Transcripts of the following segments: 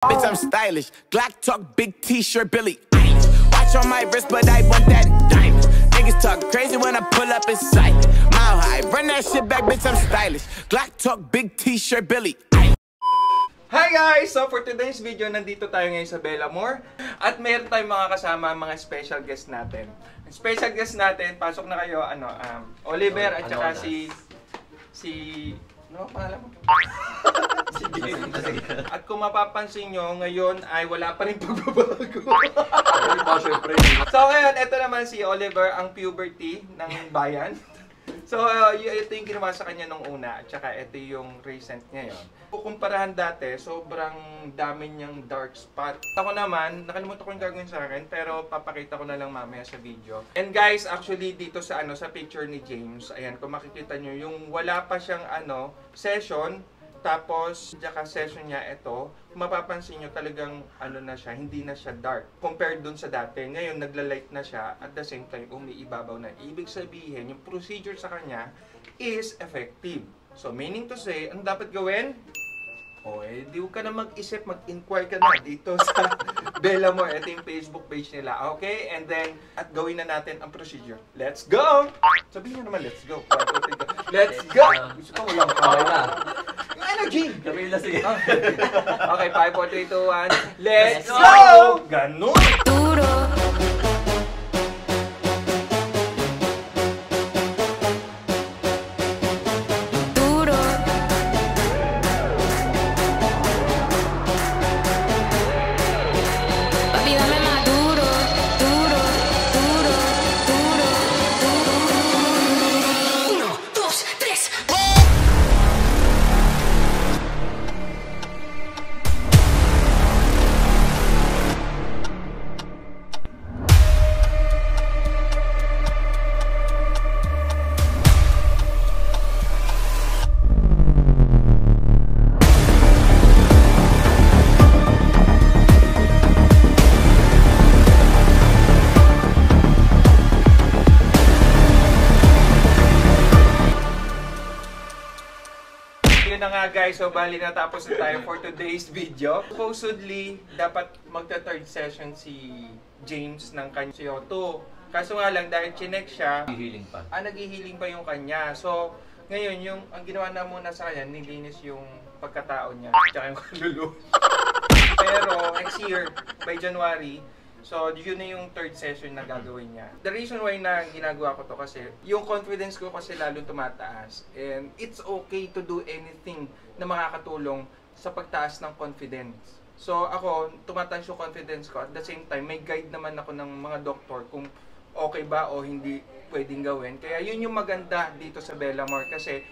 Bitch, I'm stylish. Glock talk, big t-shirt, Billy. Ice. Watch on my wrist, but I want that diamond. Niggas talk crazy when I pull up in sight. Mile high, run that shit back, bitch, I'm stylish. Glock talk, big t-shirt, Billy. Ice. Hi guys! So for today's video, nandito tayo ngayon sa Bellamore. At meron tayong mga kasama, mga special guest natin. Ang special guest natin, pasok na kayo, Oliver at saka ano ang pangalan mo? Si James. At kung mapapansin nyo, ngayon ay wala pa rin pagbabago. So ngayon, ito naman si Oliver, ang puberty ng bayan. So ito yung ginawa sa kanya nung una, at saka ito yung recent ngayon. Kukumparahan dati, sobrang dami niyang dark spot. Ako naman, nakalimutan ko yung gagawin sa akin, pero papakita ko na lang mamaya sa video. And guys, actually dito sa sa picture ni James, ayan, kung makikita nyo, yung wala pa siyang session, tapos saka session niya ito, mapapansin nyo talagang na siya, hindi na siya dark compared dun sa dati. Ngayon nagla-light na siya, at the same time umiibabaw na. Ibig sabihin, yung procedure sa kanya is effective. So meaning to say, ano dapat gawin? Di ka na mag-isip, mag-inquire ka na dito sa Bellamore. Ito yung Facebook page nila, okay? And then, at gawin na natin ang procedure. Let's go! Sabihin nyo naman, let's go. Let's go! Gusto ko walang yung energy! Sabihin na sige. Okay, 5, 4, 3, 2, 1. Let's go! Ganun! Duro. Yun na nga guys, so bali natapos na tayo for today's video. Supposedly, dapat magta-third session si James ng kanya CO2. Kaso nga lang, dahil chinek siya, Nag-healing pa. nag-healing pa yung kanya. So, ngayon, ang ginawa na muna sa kanya, nilinis yung pagkatao niya, tsaka yung kalulu. Pero, next year, by January, so, yun na yung third session na gagawin niya. The reason why na ginagawa ko to kasi, yung confidence ko kasi lalong tumataas. And it's okay to do anything na makakatulong sa pagtaas ng confidence. So, ako, tumataas yung confidence ko. At the same time, may guide naman ako ng mga doktor kung okay ba o hindi pwedeng gawin. Kaya yun yung maganda dito sa Bellamore kasi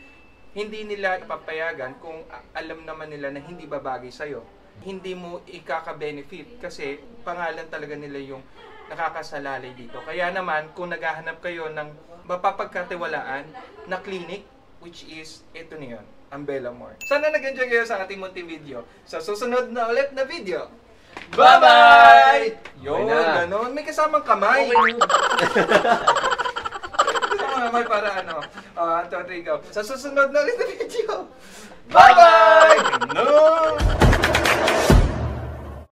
hindi nila ipapayagan kung alam naman nila na hindi babagay sa'yo. Hindi mo ikaka-benefit kasi pangalan talaga nila yung nakakasalalay dito. Kaya naman, kung naghahanap kayo ng mapapagkatiwalaan na clinic, which is ito na yun, ang Bellamore. Sana nag-enjoy kayo sa ating munting video. Sa susunod na ulit na video. Bye-bye! Yun, ganun. May kasamang kamay. Kasamang kamay para 1, 2, 3, go. Sa susunod na ulit na video. Bye-bye! Ganun!